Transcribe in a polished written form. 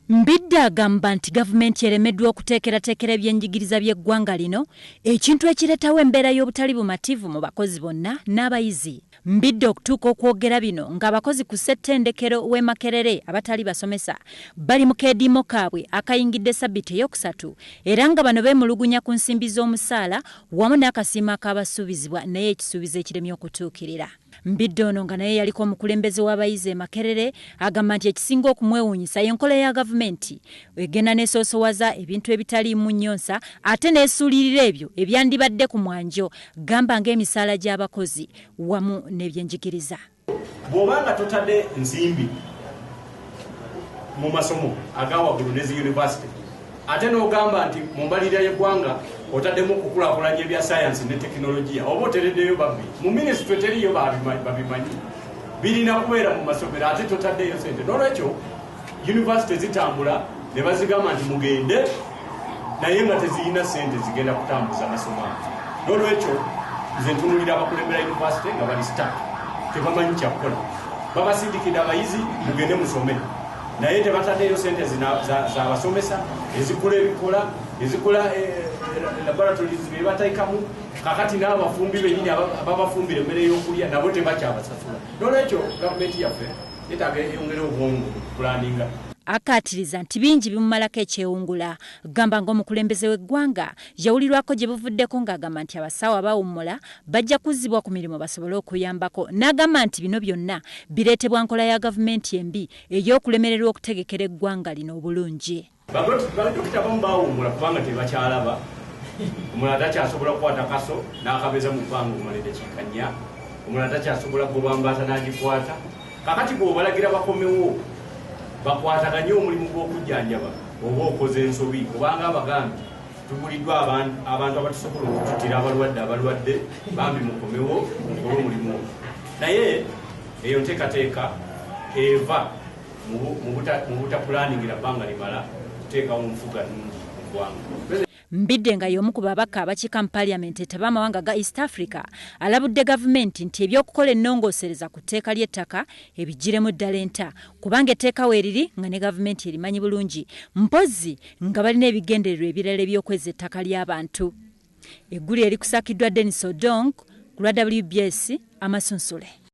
Mbidde agamba nti gavumenti eremeddwa okuteekerateekera ebyenjigiriza by'eggwanga lino, ekintu ekireetawo embeera y'obutali bumativu mu bakozi bonna n'abayizi. Mbidde okutuuka okwogera bino ng'abakozi ku ssetendekero w'e Makerere abatali basomesa bali mu keediimo kaabwe akayingidde ssabbiiti ey'okusatu era nga bano beemulugunya ku nsimbi z'omusaala wamu n'akasiimo akaabasuubizibwa naye ekisuubizo ekiremye okutuukirira. Mbidde ono nga naye yaliko omukulembeze w'abayizi e Makerere agamba nti ekisinga okumwewuunyisa y'enkola ya gavumenti egenda n'esoosowaza ebintu ebitaliimu nnyonsa ate n'esuulirira ebyo ebyandibadde ku mwanjo gamba ng'emisaala gy'abakozi wamu n'ebyenjigiriza. Bw'obanga totadde nsimbi mu masomo agawaggulu ne zi yunivasite ate n'ogamba nti mu mbalirira y'eggwanga otaddemu okukulaakulanya ebya sayansi ne tekinologiya oba otereddeyo babbi mu minisitule teriyo babimanyi birina kubeera mu masomero ate totaddeyo sente. N'olwekyo yunivasite zitambula ne bazigamba nti mugende naye nga tezirina sente zigenda kutambuza masomo ago. N'olwekyo nze ntunulira abakulembera yunivasite nga bali sitaka tebamanyi kyakukola, babasindikidde abayizi mugende musome naye tebataddeyo sente z'abasomesa ezikola ebikola ezikola laboratories be bataikamu kakati n'abafumbi bennyini ababafumbira emmere y'okulya nabo tebakyabasasula. N'olwekyo gavumenti yaffe yeetaaga eyongere obwongo pulaninga. Akaatiriza nti bingi bimumalako ekyewungula. Gamba ng'omukulembeze w'eggwanga yawulirwako gye buvuddeko ng'agamba nti abasawo abawummula bajja kuzzibwa ku mirimu basobole okuyambako. N'agamba nti bino byonna bireetebwa nkola ya gavumenti embi ey'okulemererwa okutegekera eggwanga lino obulungi. Badokita abamu bawummula kubanga tebakyalaba. Omulala takyasobola kukwata kaso n'akabeza mu bbanga omala eddakiika nnya. Omulala takyasobola kugoba mbaata n'agikwata. Kakati bw'obalagira bakomewo bakwataganye omulimu gw'okujjanjaba oba okoze ensobi kubanga abagambi tubuliddwa abantu abatusobola okututira abalwadde bambi mukomewo mukole omulimu ogwo. Naye eyo nteekateeka eva mu butapulaningira bbanga limala kuteekawo nfuga nnungi mu ggwanga. Mbidde nga y'omu ku babaka abakiika mu Parliament etaba amawanga ga East Africa alabudde gavumenti nti eby'okukola ennongoosereza ku tteeka ly'ettaka ebigiremu ddala enta kubanga etteeka weeriri nga ne gavumenti erimanyi bulungi mpozzi nga balina ebigendererwa ebirala eby'okweza ettaka ly'abantu. Eggulu erikusakiddwa Denis Odong ku lwa WBS Amasunsule.